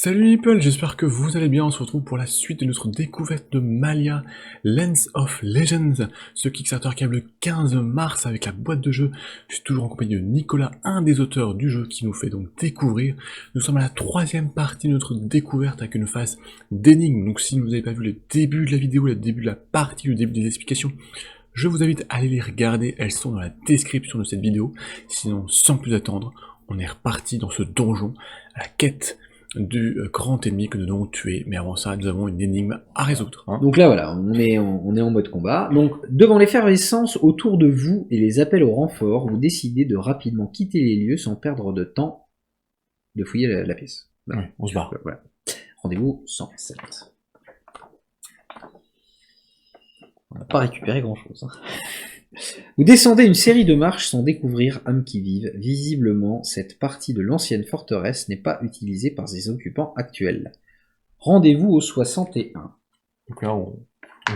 Salut People, j'espère que vous allez bien. On se retrouve pour la suite de notre découverte de Malia, Lens of Legends, ce Kickstarter qui arrive le 15 mars avec la boîte de jeu. Je suis toujours en compagnie de Nicolas, un des auteurs du jeu qui nous fait donc découvrir. Nous sommes à la troisième partie de notre découverte avec une phase d'énigmes. Donc si vous n'avez pas vu le début de la vidéo, le début de la partie, le début des explications, je vous invite à aller les regarder. Elles sont dans la description de cette vidéo. Sinon, sans plus attendre, on est reparti dans ce donjon à la quête du grand ennemi que nous devons tuer, mais avant ça, nous avons une énigme à résoudre. Hein. Donc là, voilà, on est en mode combat. Donc, devant l'effervescence autour de vous et les appels au renfort, vous décidez de rapidement quitter les lieux sans perdre de temps de fouiller la pièce. Voilà. Oui, on se barre. Voilà. Rendez-vous 107. On n'a pas récupéré grand-chose. Vous descendez une série de marches sans découvrir âme qui vive. Visiblement, cette partie de l'ancienne forteresse n'est pas utilisée par ses occupants actuels. Rendez-vous au 61. Donc là, on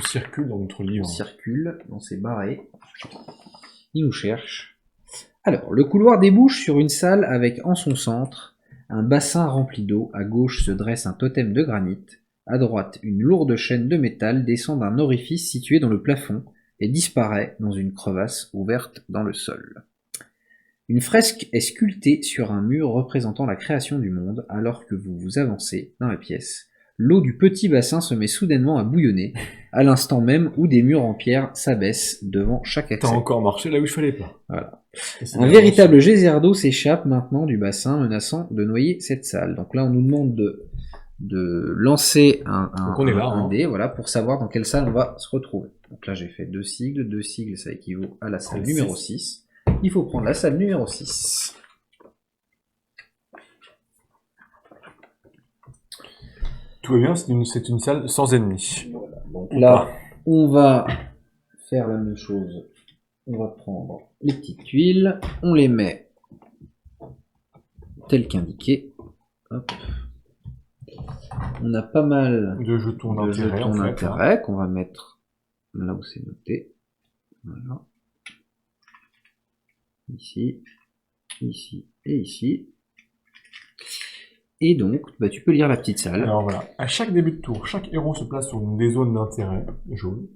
circule dans notre livre. On circule, on s'est barré. Il nous cherche. Alors, le couloir débouche sur une salle avec en son centre un bassin rempli d'eau. À gauche se dresse un totem de granit. À droite, une lourde chaîne de métal descend d'un orifice situé dans le plafond et disparaît dans une crevasse ouverte dans le sol. Une fresque est sculptée sur un mur représentant la création du monde. Alors que vous vous avancez dans la pièce, l'eau du petit bassin se met soudainement à bouillonner, à l'instant même où des murs en pierre s'abaissent devant chaque accès. T'as encore marché là où il fallait pas. Voilà. Un véritable geyser d'eau s'échappe maintenant du bassin, menaçant de noyer cette salle. Donc là, on nous demande de lancer un dé, voilà, pour savoir dans quelle salle on va se retrouver. Donc là, j'ai fait deux sigles, ça équivaut à la salle numéro 6. Il faut prendre la salle numéro 6. Tout va bien, c'est une salle sans ennemis. Voilà. Donc là, on va faire la même chose. On va prendre les petites tuiles, on les met tel qu'indiqué. Hop. On a pas mal de jetons d'intérêt qu'on va mettre là où c'est noté. Voilà. Ici, ici et ici. Et donc, tu peux lire la petite salle. Alors voilà, à chaque début de tour, chaque héros se place sur une des zones d'intérêt, jaune,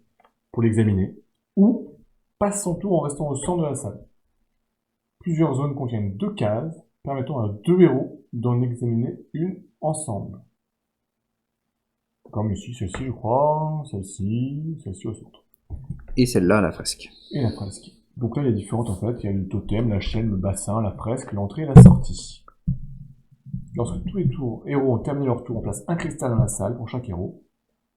pour l'examiner, ou passe son tour en restant au centre de la salle. Plusieurs zones contiennent 2 cases, permettant à 2 héros d'en examiner une ensemble. Comme ici, celle-ci je crois, celle-ci au centre. Et celle-là, la fresque. Et la fresque. Donc là, il y a différentes en fait, il y a le totem, la chaîne, le bassin, la fresque, l'entrée et la sortie. Lorsque tous les héros ont terminé leur tour, on place un cristal dans la salle pour chaque héros.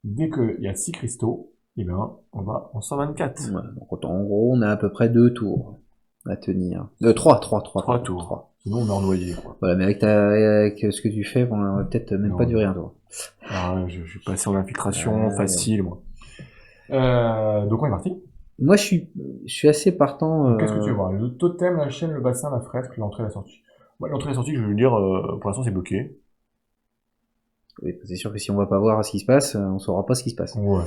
Dès qu'il y a 6 cristaux, eh bien, on va en 124. Ouais, donc en gros, on a à peu près 2 tours à tenir. 3 tours. Sinon, on est ennoyé, quoi. Voilà, mais avec ce que tu fais, on va peut-être même pas durer un tour. Ah, je vais passer en infiltration facile, moi. Donc on est parti. Moi, je suis assez partant. Qu'est-ce que tu veux voir? Le totem, la chaîne, le bassin, la fresque, l'entrée et la sortie. Ouais, l'entrée et la sortie, je veux dire, pour l'instant, c'est bloqué. Oui, c'est sûr que si on va pas voir ce qui se passe, on saura pas ce qui se passe. Ouais.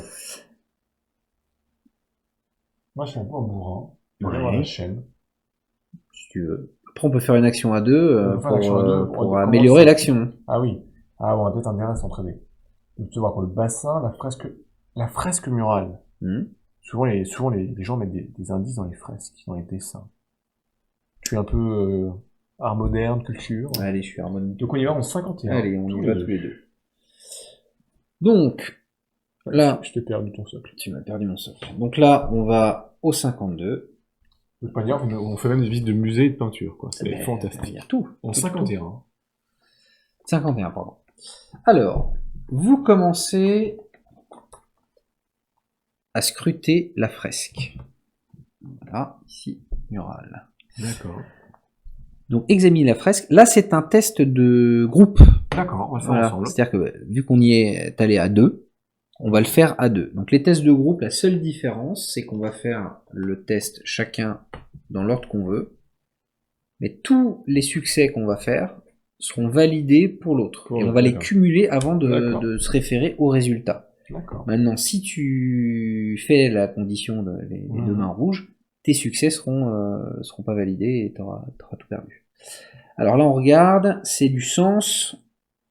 Moi, je suis un peu un bourrin. Je vais voir la chaîne. Si tu veux. Après, on peut faire une action à deux pour améliorer l'action. Ah oui. Ah bon, on va peut-être intérêt à s'entraider. Donc, tu vas voir pour le bassin, la fresque murale. Souvent, les gens mettent des indices dans les fresques, dans les dessins. Tu es un peu art moderne, culture. Allez, je suis art moderne. Donc on y va en 51. Allez, on y va tous les deux. Donc, là... Je t'ai perdu ton socle. Tu m'as perdu mon socle. Donc là, on va au 52. De toute manière, on fait même des visites de musée et de peinture, quoi. C'est fantastique. Il y a tout. En 51. 51, pardon. Alors, vous commencez à scruter la fresque. Voilà, ici, murale. D'accord. Donc, examiner la fresque. Là, c'est un test de groupe. D'accord, on va faire ensemble. C'est-à-dire que, vu qu'on y est allé à 2, on va le faire à 2. Donc, les tests de groupe, la seule différence, c'est qu'on va faire le test chacun dans l'ordre qu'on veut. Mais tous les succès qu'on va faire seront validés pour l'autre. Et on va les cumuler avant de se référer au résultat. Maintenant, si tu fais la condition des 2 mains rouges, tes succès seront pas validés et t'auras tout perdu. Alors là, on regarde, c'est du sens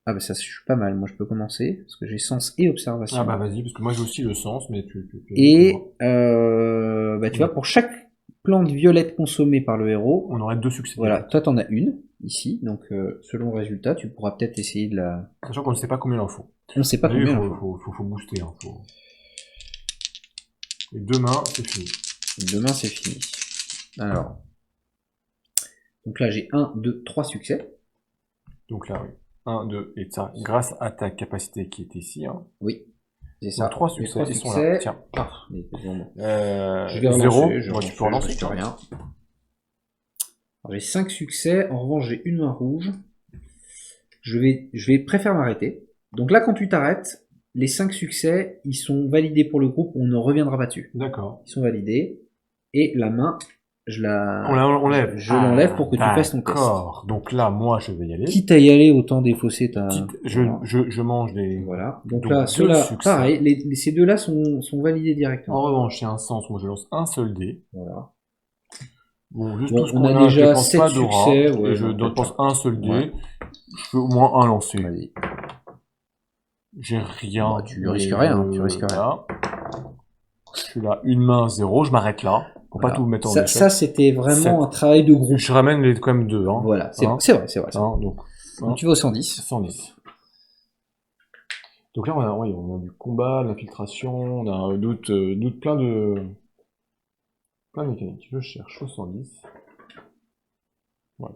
Ah bah ça, je suis pas mal. Moi, je peux commencer, parce que j'ai sens et observation. Ah bah vas-y, parce que moi j'ai aussi le sens, mais Et bah, tu vois, pour chaque plante violette consommée par le héros, on aurait 2 succès. voilà, toi t'en as une, ici, donc selon le résultat, tu pourras peut-être essayer de la... Sachant qu'on ne sait pas combien il en faut. On ne sait pas combien il en faut booster. Hein, Et demain, c'est fini. Demain, c'est fini. Alors, donc là, j'ai 1, 2, 3 succès. Donc là, oui. 1, 2, et ça, grâce à ta capacité qui est ici. Hein. Oui, c'est ça. 3 succès, ils sont là. Tiens. Je vais relancer. Moi, tu peux relancer. Rien. J'ai 5 succès. En revanche, j'ai une main rouge. Je vais préférer m'arrêter. Donc là, quand tu t'arrêtes, les 5 succès, ils sont validés pour le groupe. On ne reviendra pas dessus. D'accord. Ils sont validés. Et la main, on lève. Je l'enlève pour que tu fasses ton test. D'accord. Donc là, moi, je vais y aller. Quitte à y aller, autant défausser ta... Je mange des... Voilà. Donc là, ceux-là, pareil, ces deux-là sont validés directement. En revanche, il y a un sens, moi je lance un seul dé. Voilà. Bon, juste bon, tout ce on qu'on a déjà 7 succès. Ouais, et je dépense un seul dé. Ouais. Je peux au moins un lancer. Vas-y. J'ai rien. Bah, tu risques rien, tu risques rien. Je suis là, une main, 0, je m'arrête là. Faut pas tout mettre en échec. Ça, c'était vraiment un travail de groupe. Je ramène quand même 2. Hein. Voilà, c'est vrai. Hein, donc tu vas au 110. 110. Donc là, on a du combat, de l'infiltration, on a plein de mécaniques. Je cherche au 110. Voilà.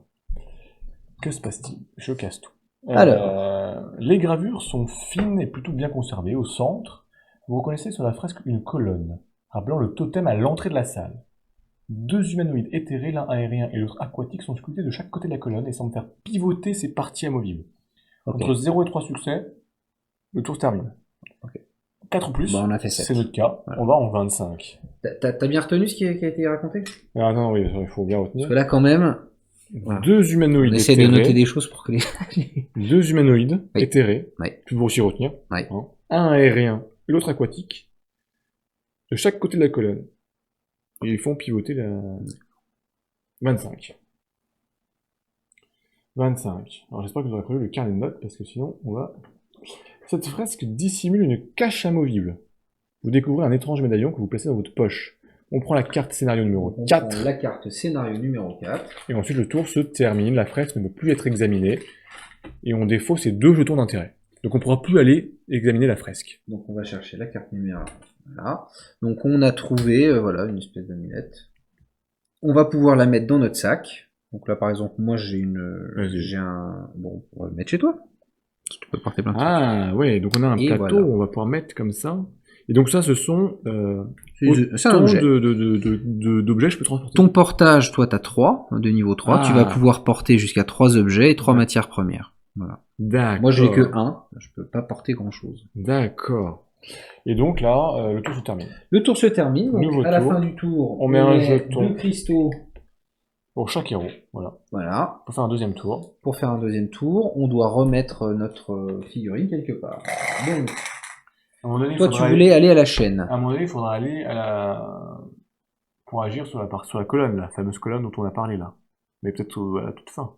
Que se passe-t-il? Je casse tout. Alors, les gravures sont fines et plutôt bien conservées. Au centre, vous reconnaissez sur la fresque une colonne, rappelant le totem à l'entrée de la salle. 2 humanoïdes éthérés, l'un aérien et l'autre aquatique, sont sculptés de chaque côté de la colonne et semblent faire pivoter ces parties amovibles. Okay. Entre 0 et 3 succès, le tour se termine. Okay. 4 ou plus, on a fait 7. C'est notre cas. Voilà. On va en 25. T'as bien retenu ce qui a été raconté? Ah non, oui, il faut bien retenir. Parce que là, quand même... Voilà. 2 humanoïdes éthérés. On essaie de noter des choses pour que les... 2 humanoïdes éthérés. Oui. Tu peux aussi retenir. Oui. Hein. Un aérien et l'autre aquatique. De chaque côté de la colonne. Et ils font pivoter la... 25. 25. Alors j'espère que vous aurez prévu le carnet de notes, parce que sinon, on va... Cette fresque dissimule une cache amovible. Vous découvrez un étrange médaillon que vous placez dans votre poche. On prend la carte scénario numéro 4. On prend la carte scénario numéro 4. Et ensuite, le tour se termine. La fresque ne peut plus être examinée. Et on défausse ces 2 jetons d'intérêt. Donc on ne pourra plus aller examiner la fresque. Donc on va chercher la carte numéro 1. Voilà. Donc on a trouvé voilà, une espèce d'amulette. On va pouvoir la mettre dans notre sac. Donc là par exemple, moi j'ai un... Bon, on va le mettre chez toi. Tu peux porter plein de trucs. Ah ouais, donc on a un plateau, voilà. On va pouvoir mettre comme ça. Et donc ça, ce sont autant d'objets que je peux transporter. Ton portage, toi, t'as 3, de niveau 3. Tu vas pouvoir porter jusqu'à 3 objets et 3 matières premières. Voilà. D'accord. Moi, j'ai que 1. Je peux pas porter grand-chose. D'accord. Et donc là, le tour se termine. Le tour se termine. Donc à la fin du tour, on met un jeton. 2 cristaux. Pour chaque héros. Voilà. Voilà. Pour faire un deuxième tour. Pour faire un deuxième tour, on doit remettre notre figurine quelque part. Donc... Toi, tu voulais aller à la chaîne. À un moment donné, il faudra aller pour agir sur la colonne, la fameuse colonne dont on a parlé là. Mais peut-être à la toute fin.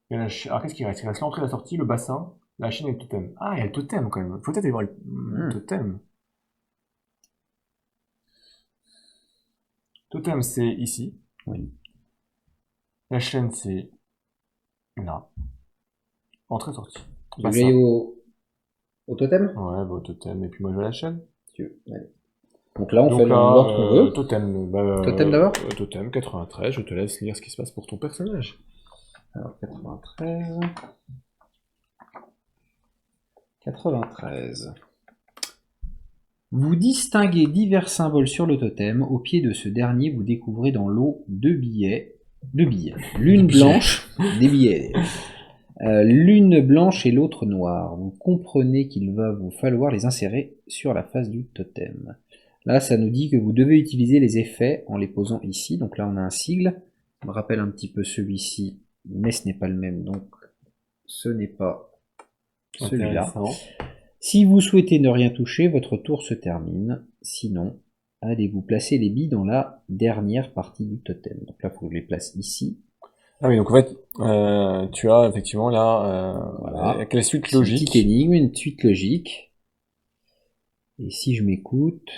Alors qu'est-ce qui reste? Il reste l'entrée, la sortie, le bassin, la chaîne et le totem. Ah, il y a le totem quand même. Faut peut-être aller voir le totem. Totem, c'est ici. Oui. La chaîne, c'est là. Entrée-sortie. Tu veux aller au totem? Ouais, au totem, et puis moi je vais à la chaîne. Allez. Donc là, on fait l'ordre qu'on veut. Totem, totem d'abord? Totem, 93, je te laisse lire ce qui se passe pour ton personnage. Alors, 93. 93. Vous distinguez divers symboles sur le totem. Au pied de ce dernier, vous découvrez dans l'eau 2 billets. L'une blanche, des billets. L'une blanche et l'autre noire. Vous comprenez qu'il va vous falloir les insérer sur la face du totem. Là, ça nous dit que vous devez utiliser les effets en les posant ici. Donc là, on a un sigle. On me rappelle un petit peu celui-ci, mais ce n'est pas le même. Donc, ce n'est pas celui-là. Si vous souhaitez ne rien toucher, votre tour se termine. Sinon, allez-vous placer les billes dans la dernière partie du totem. Donc là, il faut que je les place ici. Ah oui, donc en fait, tu as effectivement là, Voilà. quelle suite C'est une logique. petite énigme, une suite logique. Et si je m'écoute,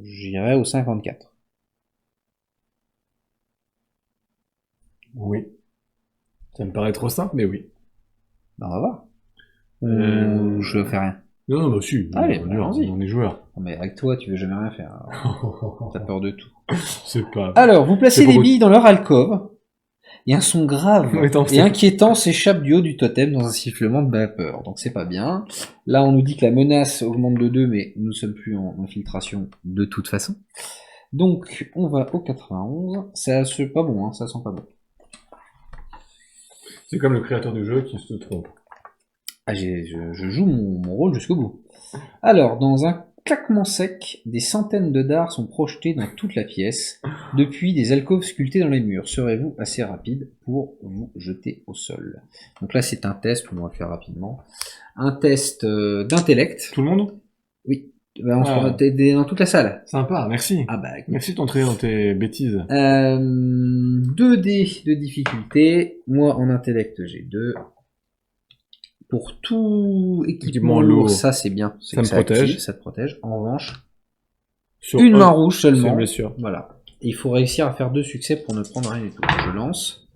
j'irai au 54. Oui. Ça me paraît trop simple, mais oui. Ben, on va voir. Je fais rien. Non, non, bah si, Allez, on bah, est dur, allons-y. on est joueur. Non, mais avec toi, tu veux jamais rien faire. Alors, t'as peur de tout. C'est pas... Alors, vous placez C'est les pour- billes dans leur alcôve, et un son grave Oui, attends, et c'est- inquiétant s'échappe du haut du totem dans un sifflement de vapeur. Donc c'est pas bien. Là, on nous dit que la menace augmente de 2, mais nous sommes plus en infiltration de toute façon. Donc, on va au 91. Ça c'est pas bon, hein, ça sent pas bon. C'est comme le créateur du jeu qui se trompe. Ah, je joue mon rôle jusqu'au bout. Alors, dans un claquement sec, des centaines de dards sont projetés dans toute la pièce, depuis des alcôves sculptées dans les murs. Serez-vous assez rapide pour vous jeter au sol? Donc là, c'est un test, on va le faire rapidement. Un test d'intellect. Tout le monde? Oui. Ben, Ah. t'es dans toute la salle. Sympa, merci. Ah bah, écoute. Merci de t'entrer dans tes bêtises. 2 dés de difficulté. Moi, en intellect, j'ai 2. Pour tout équipement Équipement lourd, lourd, ça c'est bien. C'est ça que me protège. active, ça te protège. En revanche, Sur une un- main rouge C'est une seulement. blessure. Voilà. Et il faut réussir à faire 2 succès pour ne prendre rien du tout. Je lance.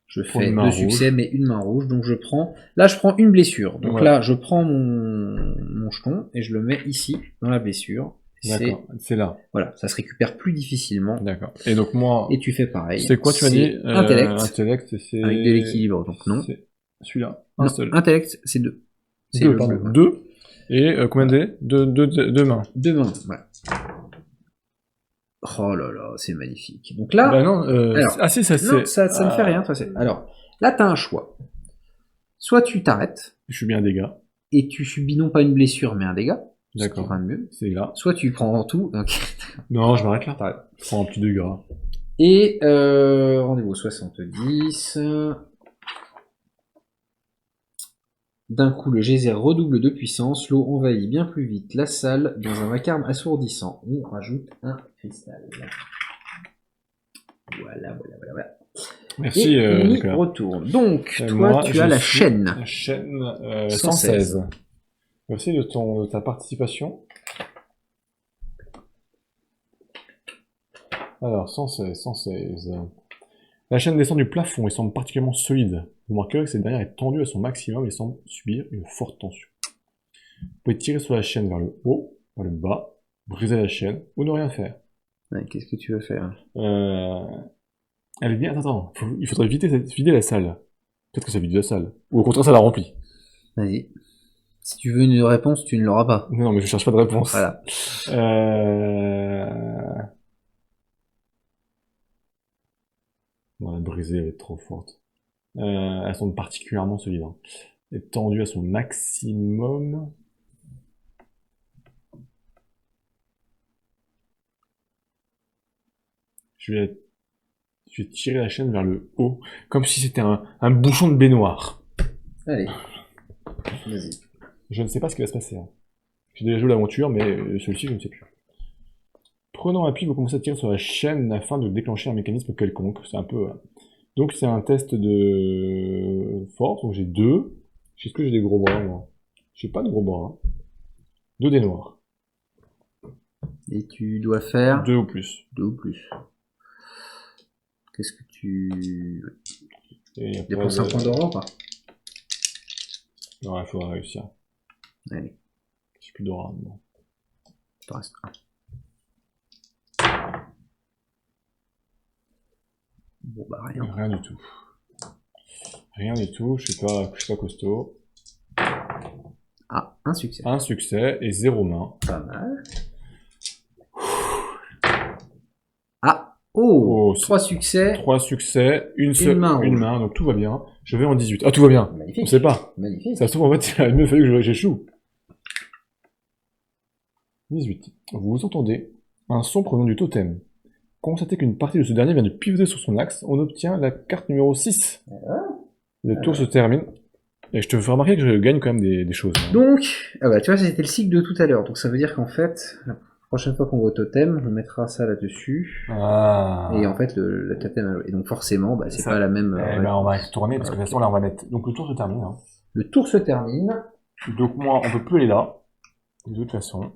Je Pour fais une main 2 rouge. succès, mais une main rouge. Donc je prends. Là, je prends une blessure. Donc Ouais. là, je prends mon jeton et je le mets ici, dans la blessure. D'accord, c'est là. Voilà, ça se récupère plus difficilement. D'accord. Et donc moi, Et tu fais pareil. c'est quoi tu m'as dit? Intellect. Intellect, c'est... Avec de l'équilibre, donc non. C'est celui-là, un Non, seul. intellect, c'est 2. C'est 2, le pardon. bleu, ouais. 2. Et combien de dés? Deux mains. 2 mains, voilà. Oh là là, c'est magnifique. Donc là, Bah non, alors, ah si, ça c'est... non, ça ne fait rien. Toi, alors, là, tu as un choix. Soit tu t'arrêtes Je suis bien dégâts. et tu subis non pas une blessure, mais un dégât. D'accord. Ce qui est rien de mieux. C'est là. Soit tu prends tout. Donc... Non, je m'arrête là. T'arrêtes. Je prends un petit dégât. Et rendez-vous 70. D'un coup, le geyser redouble de puissance, l'eau envahit bien plus vite la salle dans un vacarme assourdissant. On rajoute un cristal. Voilà. Merci, Et on y Nicolas. retourne. Donc, Et toi, moi, tu je as la suis chaîne. La chaîne 116. 116. Merci de ta participation. Alors, 116. La chaîne descend du plafond et semble particulièrement solide. Vous remarquerez que cette dernière est tendue à son maximum et semble subir une forte tension. Vous pouvez tirer sur la chaîne vers le haut, vers le bas, briser la chaîne ou ne rien faire. Ouais, qu'est-ce que tu veux faire? Elle est bien. Attends. Il faudrait vider la salle. Peut-être que ça vide la salle. Ou au contraire, ça la remplit. Vas-y. Si tu veux une réponse, tu ne l'auras pas. Non, mais je cherche pas de réponse. Voilà. Non, la brisée, elle est trop forte. Elle semble particulièrement solide. Hein. Elle est tendue à son maximum. Je vais tirer la chaîne vers le haut, comme si c'était un bouchon de baignoire. Allez. Vas-y. Je ne sais pas ce qui va se passer. Hein. J'ai déjà joué l'aventure, mais celui-ci, je ne sais plus. Prenant appui, vous commencez à tirer sur la chaîne afin de déclencher un mécanisme quelconque. C'est un peu... Donc c'est un test de force, donc j'ai 2. Est-ce que j'ai des gros bras, moi? J'ai pas de gros bras. 2 dés noirs. Et tu dois faire 2 ou plus. 2 ou plus. Qu'est-ce que tu... Et après, Dépenses un point d'or ou pas? Non, il faudra réussir. Allez, J'ai plus d'aura, non. il t'en reste un. Bon bah rien. Rien du tout. Rien du tout, je suis pas costaud. Ah, un succès. Un succès et 0 main. Pas mal. Ah, oh, Oh, 3 succès. 3 succès, une seule, main rouge. une main, donc tout va bien. Je vais en 18. Ah, tout va bien. On Magnifique. sait pas. Magnifique. Ça se trouve, en fait, il a mieux fallu que j'échoue. 18. Vous entendez un son provenant du totem. Constatez qu'une partie de ce dernier vient de pivoter sur son axe. On obtient la carte numéro 6. Le tour se termine. Et je te fais remarquer que je gagne quand même des choses. Hein. Donc, ah bah, tu vois, c'était le cycle de tout à l'heure. Donc ça veut dire qu'en fait, Prochaine fois qu'on va au totem, on mettra ça là-dessus. Ah. Et en fait, le totem. Et donc forcément, bah, c'est Ça- pas la même. on va retourner parce que de toute façon là on va mettre. Donc le tour se termine. Hein. Le tour se termine. Donc moi on peut plus aller là. De toute façon.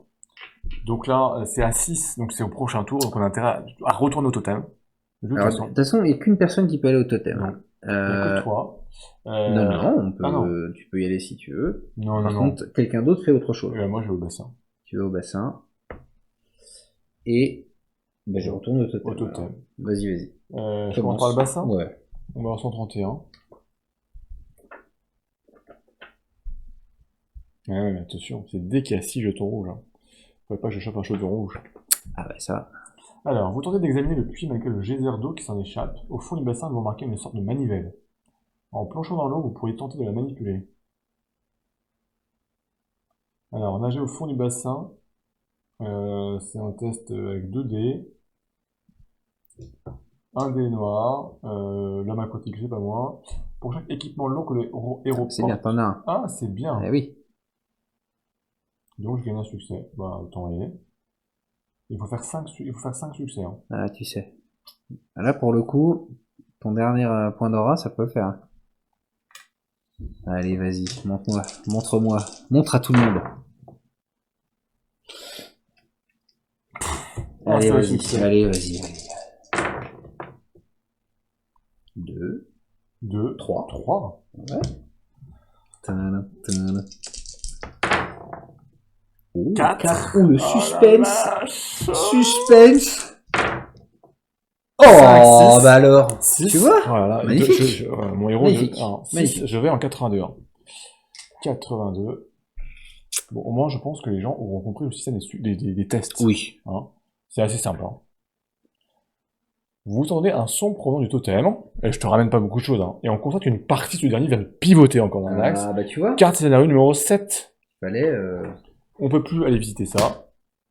Donc là c'est à 6, donc c'est au prochain tour, donc on a intérêt à retourner au totem. De toute Alors, façon. de toute façon, il n'y a qu'une personne qui peut aller au totem. Non. Il n'y a que toi. Non, on peut, Ah non. tu peux y aller si tu veux. Non, Par non, contre, quelqu'un d'autre fait autre chose. Moi je vais au bassin. Tu vas au bassin. Et ben, je retourne au totem. Au totem. Alors. Vas-y. Je commence par le bassin. Ouais. On va en 131. Ouais, mais attention, c'est dès qu'il y a 6 jetons rouges. Hein. Faudrait pas que je chope un jeton rouge. Ah bah ça. Alors, vous tentez d'examiner le puits malgré le geyser d'eau qui s'en échappe. Au fond du bassin, vous remarquez une sorte de manivelle. En plongeant dans l'eau, vous pourriez tenter de la manipuler. Alors, nager au fond du bassin, c'est un test avec 2 dés. Un dé noir, l'homme aquatique, c'est pas moi. Pour chaque équipement long que le héros C'est bien, porte. t'en as un. Ah, c'est bien. Eh oui. Donc, je gagne un succès. Bah, autant y aller. Il faut faire 5 succès. Hein. Ah, tu sais. Là, pour le coup, ton dernier point d'aura, ça peut le faire. Allez, vas-y, montre-moi. Montre-moi. Montre à tout le monde. Allez, vas-y. 2, 3. 3. Ouais. Tadam. Oh, 4. Oh, le suspense. Suspense. Oh, 5, 6. bah alors. 6. Tu vois? Voilà, Magnifique. mon héros, Magnifique. Magnifique. Je vais en 82. Hein. 82. Bon, au moins, je pense que les gens auront compris le système des tests. Oui. Hein. C'est assez simple. Hein. Vous entendez un son provenant du totem, et je te ramène pas beaucoup de choses, hein. Et on constate qu'une partie de ce dernier vient de pivoter encore dans l'axe. Ah, bah tu vois. Carte scénario numéro 7. Fallait. On peut plus aller visiter ça.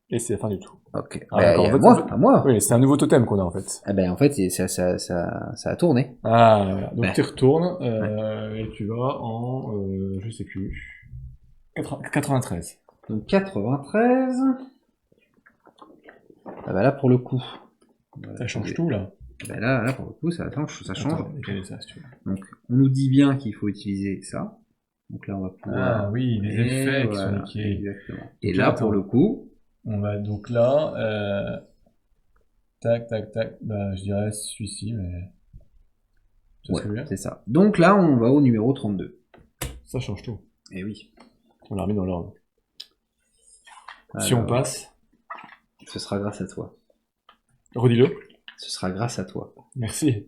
Et c'est la fin du tout. Ok. Ah, Bah, d'accord, y a en fait, à moi. Oui, c'est un nouveau totem qu'on a en fait. Ah ben en fait ça a tourné. Ah, voilà. Donc Ouais. tu retournes, et tu vas en, je sais plus, 93. Donc 93. Ah bah là pour le coup. Ça change tout là. Bah là pour le coup ça change. Attends, décaler ça si tu veux. Donc on nous dit bien qu'il faut utiliser ça. Donc là on va pouvoir. Ah oui, les effets qui sont voilà, niqués. exactement. Et Donc là là, pour attends. le coup. On va donc là, tac, bah je dirais celui-ci, mais... Tu vois ce que je veux Ouais, dire? c'est ça. Donc là on va au numéro 32. Ça change tout. Et oui. On l'a remis dans l'ordre. Si on Alors, passe, ce sera grâce à toi. redis-le. Ce sera grâce à toi. Merci.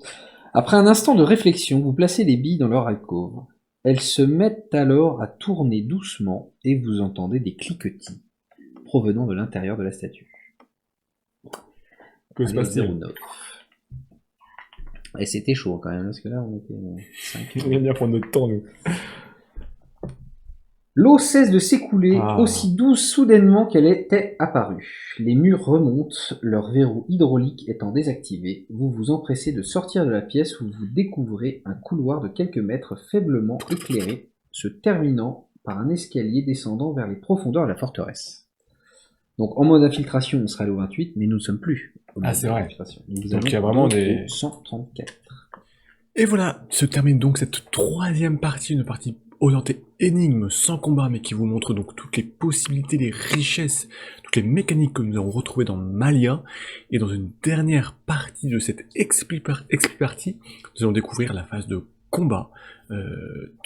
Après un instant de réflexion, vous placez les billes dans leur alcôve. Elles se mettent alors à tourner doucement et vous entendez des cliquetis provenant de l'intérieur de la statue. Que se Allez, passe-t-il? 09. Et c'était chaud quand même, parce que là on était 5. On aime bien prendre notre temps, nous. L'eau cesse de s'écouler Ah. aussi douce soudainement qu'elle était apparue. Les murs remontent, leur verrou hydraulique étant désactivé. Vous vous empressez de sortir de la pièce où vous découvrez un couloir de quelques mètres faiblement éclairé, se terminant par un escalier descendant vers les profondeurs de la forteresse. Donc en mode infiltration, on serait allé au 28, mais nous ne sommes plus au mode Ah, c'est vrai. infiltration. Donc, Donc, il y a vraiment des... au 134. Et voilà, se termine donc cette troisième partie, une partie orientée énigme, sans combat, mais qui vous montre donc toutes les possibilités, les richesses, toutes les mécaniques que nous avons retrouvées dans Malia. Et dans une dernière partie de cette expli partie, nous allons découvrir la phase de combat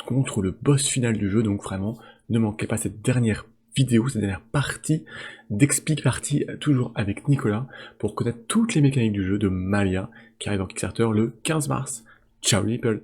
contre le boss final du jeu. Donc vraiment, ne manquez pas cette dernière vidéo, cette dernière partie d'explique partie, toujours avec Nicolas, pour connaître toutes les mécaniques du jeu de Malia, qui arrive en Kickstarter le 15 mars. Ciao les people!